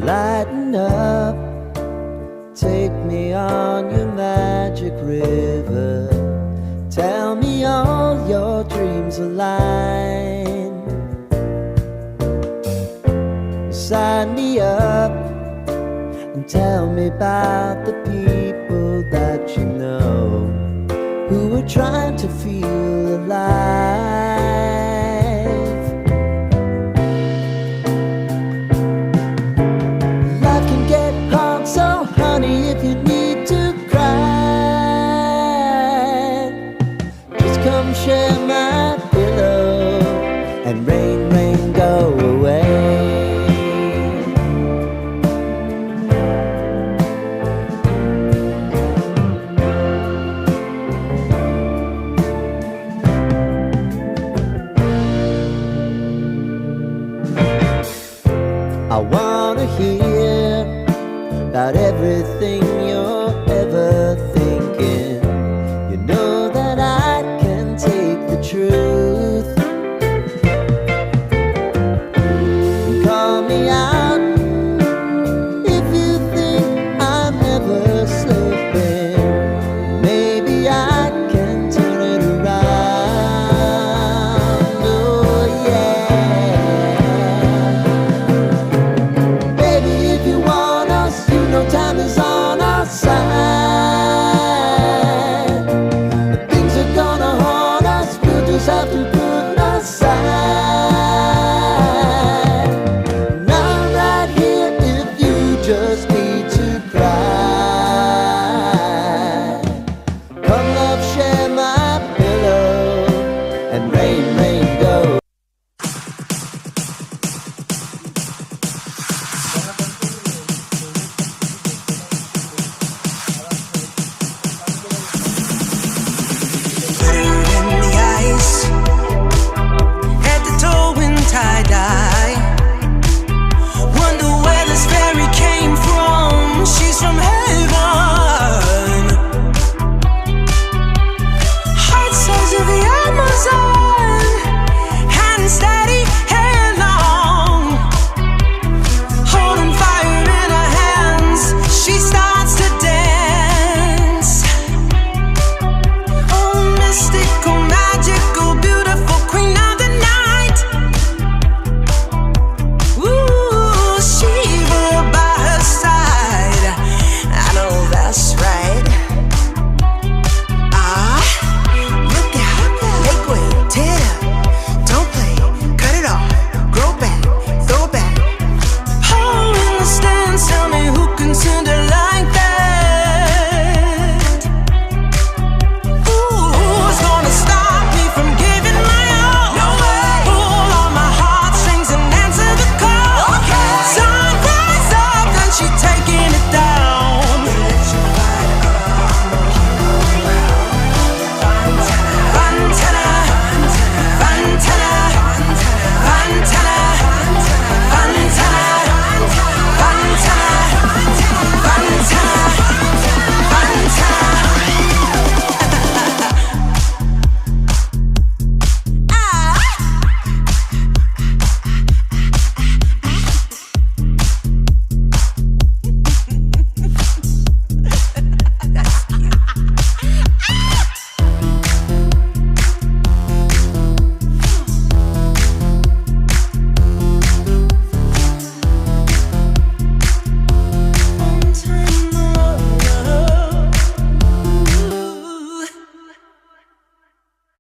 Lighten up, take me on your magic river. Tell me all your dreams align. Sign me up and tell me about the people that you know who are trying to feel alive. Life can get hard, so honey, if you need to cry, just come share my pillow and rain, rain, go away. I wanna hear about everything you're